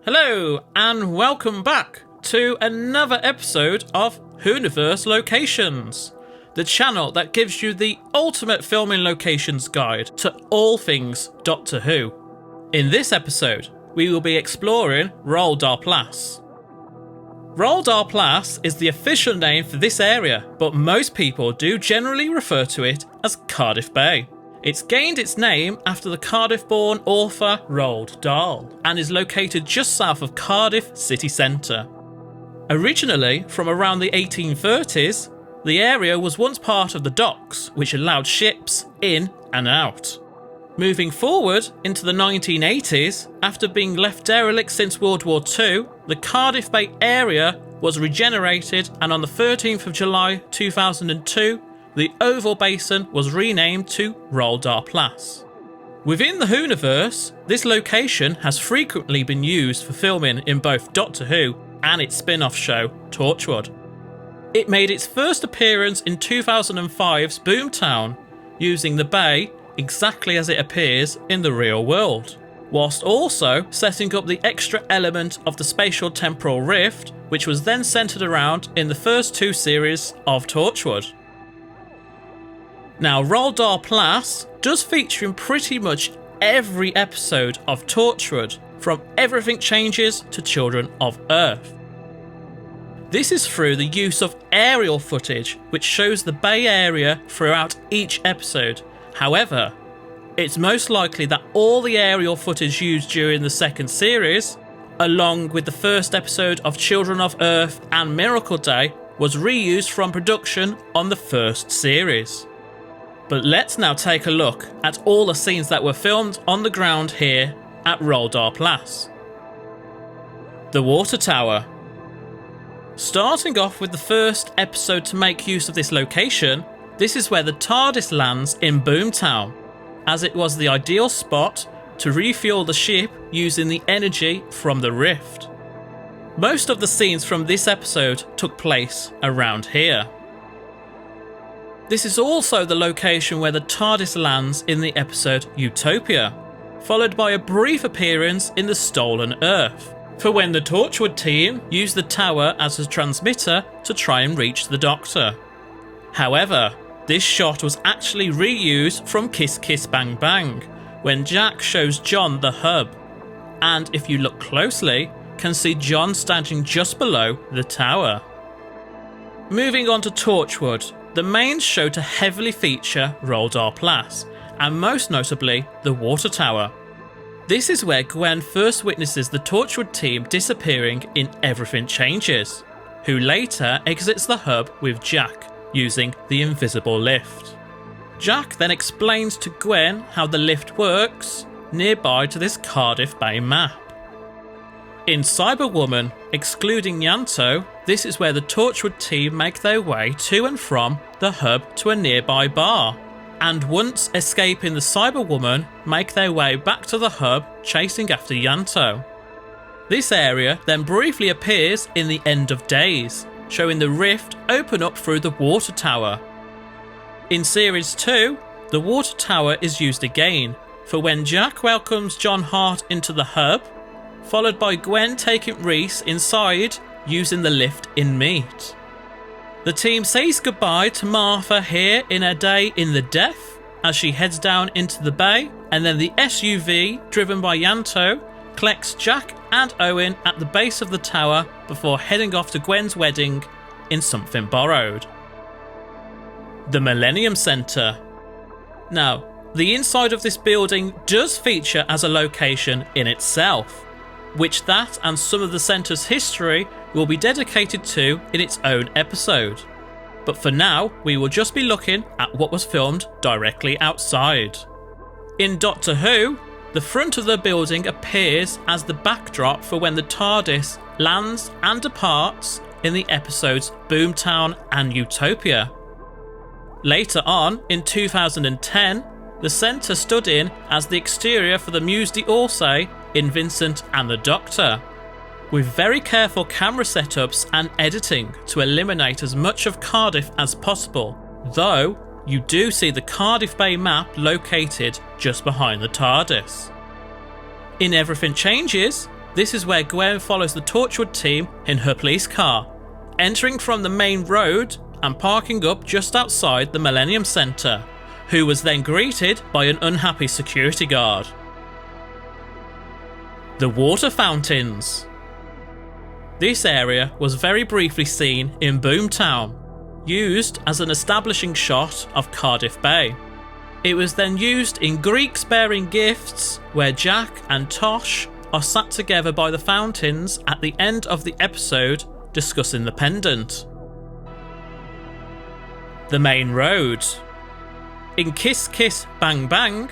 Hello, and welcome back to another episode of Whoniverse Locations, the channel that gives you the ultimate filming locations guide to all things Doctor Who. In this episode, we will be exploring Roald Dahl Plass. Roald Dahl Plass is the official name for this area, but most people do generally refer to it as Cardiff Bay. It's gained its name after the Cardiff-born author Roald Dahl and is located just south of Cardiff city centre. Originally from around the 1830s, the area was once part of the docks, which allowed ships in and out. Moving forward into the 1980s, after being left derelict since World War II, the Cardiff Bay area was regenerated, and on the 13th of July 2002, the Oval Basin was renamed to Roald Dahl Plass. Within the Whoniverse, this location has frequently been used for filming in both Doctor Who and its spin-off show, Torchwood. It made its first appearance in 2005's Boomtown, using the bay exactly as it appears in the real world, whilst also setting up the extra element of the spatial temporal rift, which was then centred around in the first two series of Torchwood. Now, Roald Dahl Plass does feature in pretty much every episode of Torchwood, from Everything Changes to Children of Earth. This is through the use of aerial footage, which shows the Bay Area throughout each episode. However, it's most likely that all the aerial footage used during the second series, along with the first episode of Children of Earth and Miracle Day, was reused from production on the first series. But let's now take a look at all the scenes that were filmed on the ground here at Roald Dahl Plass. The Water Tower. Starting off with the first episode to make use of this location, this is where the TARDIS lands in Boomtown, as it was the ideal spot to refuel the ship using the energy from the rift. Most of the scenes from this episode took place around here. This is also the location where the TARDIS lands in the episode Utopia, followed by a brief appearance in the Stolen Earth, for when the Torchwood team used the tower as a transmitter to try and reach the Doctor. However, this shot was actually reused from Kiss Kiss Bang Bang, when Jack shows John the hub, and if you look closely, can see John standing just below the tower. Moving on to Torchwood, the mains show to heavily feature Roald Dahl Plass, and most notably the Water Tower. This is where Gwen first witnesses the Torchwood team disappearing in Everything Changes, who later exits the hub with Jack, using the invisible lift. Jack then explains to Gwen how the lift works, nearby to this Cardiff Bay map. In Cyberwoman, excluding Ncuti, this is where the Torchwood team make their way to and from the hub to a nearby bar, and once escaping the Cyberwoman, make their way back to the hub chasing after Ncuti. This area then briefly appears in the End of Days, showing the rift open up through the Water Tower. In Series 2, the Water Tower is used again, for when Jack welcomes John Hart into the hub, followed by Gwen taking Reese inside using the lift in Meet. The team says goodbye to Martha here in her day in the Death as she heads down into the bay, and then the SUV driven by Ncuti collects Jack and Owen at the base of the tower before heading off to Gwen's wedding in Something Borrowed. The Millennium Centre. Now, the inside of this building does feature as a location in itself, which that and some of the centre's history will be dedicated to in its own episode. But for now, we will just be looking at what was filmed directly outside. In Doctor Who, the front of the building appears as the backdrop for when the TARDIS lands and departs in the episodes Boomtown and Utopia. Later on, in 2010, the centre stood in as the exterior for the Musée d'Orsay in Vincent and the Doctor, with very careful camera setups and editing to eliminate as much of Cardiff as possible, though you do see the Cardiff Bay map located just behind the TARDIS. In Everything Changes, This is where Gwen follows the Torchwood team in her police car, entering from the main road and parking up just outside the Millennium Centre, who was then greeted by an unhappy security guard. The water fountains. This area was very briefly seen in Boomtown, used as an establishing shot of Cardiff Bay. It was then used in Greeks Bearing Gifts, where Jack and Tosh are sat together by the fountains at the end of the episode discussing the pendant. The main road. In Kiss Kiss Bang Bang,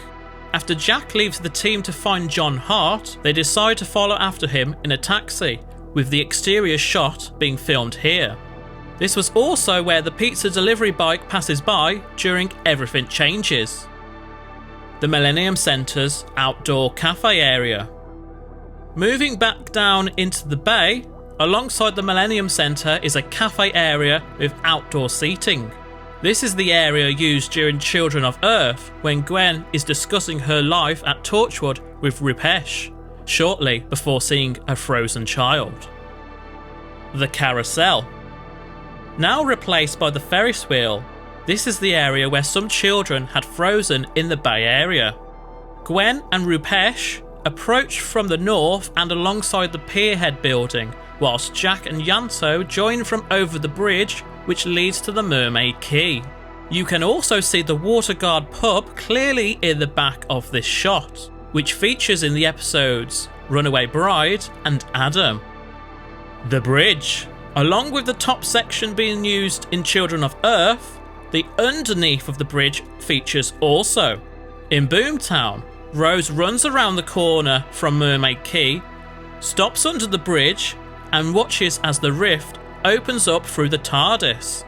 after Jack leaves the team to find John Hart, they decide to follow after him in a taxi, with the exterior shot being filmed here. This was also where the pizza delivery bike passes by during Everything Changes. The Millennium Centre's outdoor cafe area. Moving back down into the bay, alongside the Millennium Centre is a cafe area with outdoor seating. This is the area used during Children of Earth when Gwen is discussing her life at Torchwood with Rupesh, shortly before seeing a frozen child. The Carousel. Now replaced by the Ferris wheel, this is the area where some children had frozen in the Bay Area. Gwen and Rupesh approach from the north and alongside the Pierhead building, whilst Jack and Yanto join from over the bridge which leads to the Mermaid Quay. You can also see the Waterguard pub clearly in the back of this shot, which features in the episodes Runaway Bride and Adam. The bridge. Along with the top section being used in Children of Earth, the underneath of the bridge features also. In Boomtown, Rose runs around the corner from Mermaid Quay, stops under the bridge, and watches as the rift opens up through the TARDIS.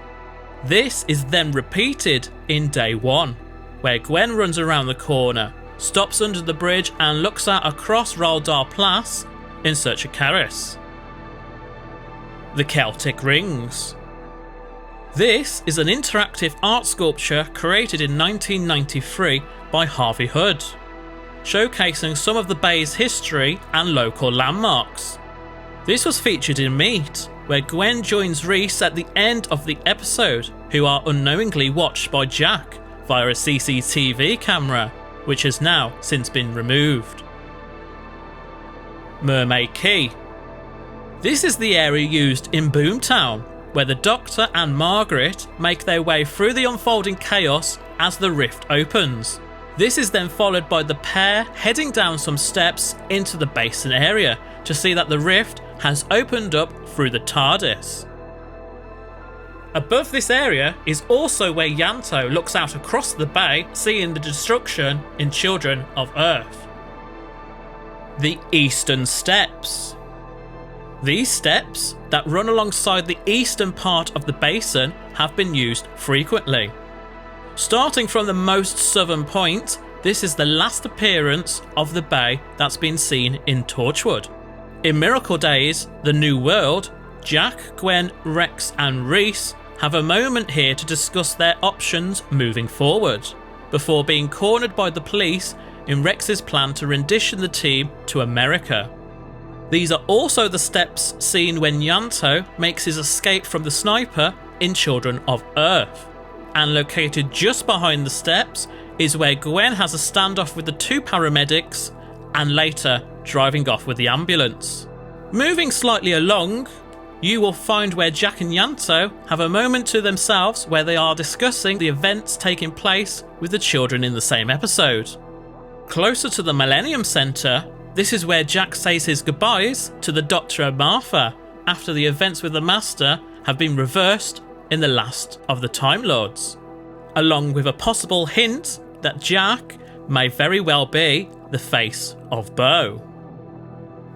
This is then repeated in Day 1, where Gwen runs around the corner, stops under the bridge and looks out across Roald Dahl Plass in search of Caris. The Celtic Rings. This is an interactive art sculpture created in 1993 by Harvey Hood, showcasing some of the bay's history and local landmarks. This was featured in Meet, where Gwen joins Reese at the end of the episode, who are unknowingly watched by Jack via a CCTV camera, which has now since been removed. Mermaid Quay. This is the area used in Boomtown, where the Doctor and Margaret make their way through the unfolding chaos as the rift opens. This is then followed by the pair heading down some steps into the Basin area to see that the rift has opened up through the TARDIS. Above this area is also where Yanto looks out across the bay, seeing the destruction in Children of Earth. The Eastern Steps. These steps that run alongside the eastern part of the basin have been used frequently. Starting from the most southern point, this is the last appearance of the bay that's been seen in Torchwood. In Miracle Days, The New World, Jack, Gwen, Rex and Reese have a moment here to discuss their options moving forward, before being cornered by the police in Rex's plan to rendition the team to America. These are also the steps seen when Yanto makes his escape from the sniper in Children of Earth. And located just behind the steps is where Gwen has a standoff with the two paramedics and later driving off with the ambulance. Moving slightly along, you will find where Jack and Yanto have a moment to themselves where they are discussing the events taking place with the children in the same episode. Closer to the Millennium Centre, this is where Jack says his goodbyes to the Doctor and Martha after the events with the Master have been reversed in the last of the Time Lords, along with a possible hint that Jack may very well be the face of Bo.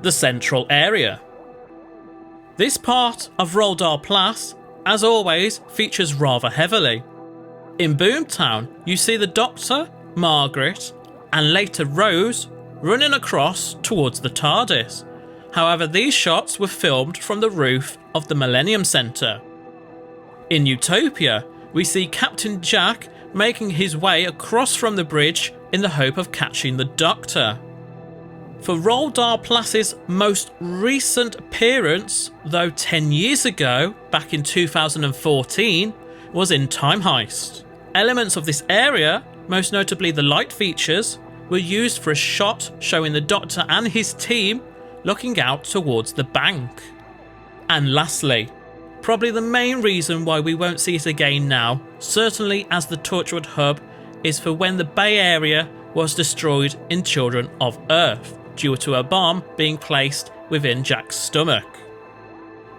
The Central Area. This part of Roald Dahl Plass, as always, features rather heavily. In Boomtown, you see the Doctor, Margaret, and later Rose running across towards the TARDIS. However, these shots were filmed from the roof of the Millennium Centre. In Utopia, we see Captain Jack making his way across from the bridge in the hope of catching the Doctor. For Roald Dahl Plass's most recent appearance, though 10 years ago, back in 2014, was in Time Heist. Elements of this area, most notably the light features, were used for a shot showing the Doctor and his team looking out towards the bank. And lastly, probably the main reason why we won't see it again now, certainly as the Torchwood hub, is for when the Bay area was destroyed in Children of Earth, due to a bomb being placed within Jack's stomach.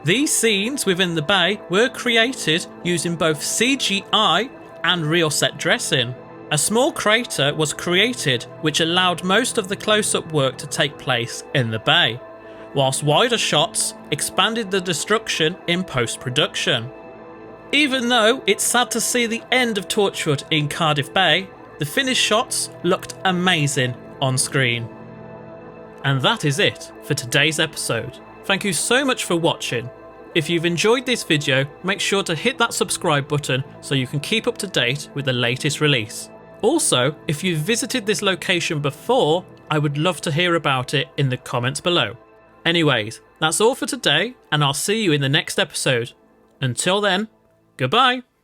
These scenes within the bay were created using both CGI and real set dressing. A small crater was created which allowed most of the close-up work to take place in the bay, whilst wider shots expanded the destruction in post-production. Even though it's sad to see the end of Torchwood in Cardiff Bay, the finished shots looked amazing on screen. And that is it for today's episode. Thank you so much for watching. If you've enjoyed this video, make sure to hit that subscribe button so you can keep up to date with the latest release. Also, if you've visited this location before, I would love to hear about it in the comments below. Anyways, that's all for today, and I'll see you in the next episode. Until then, goodbye!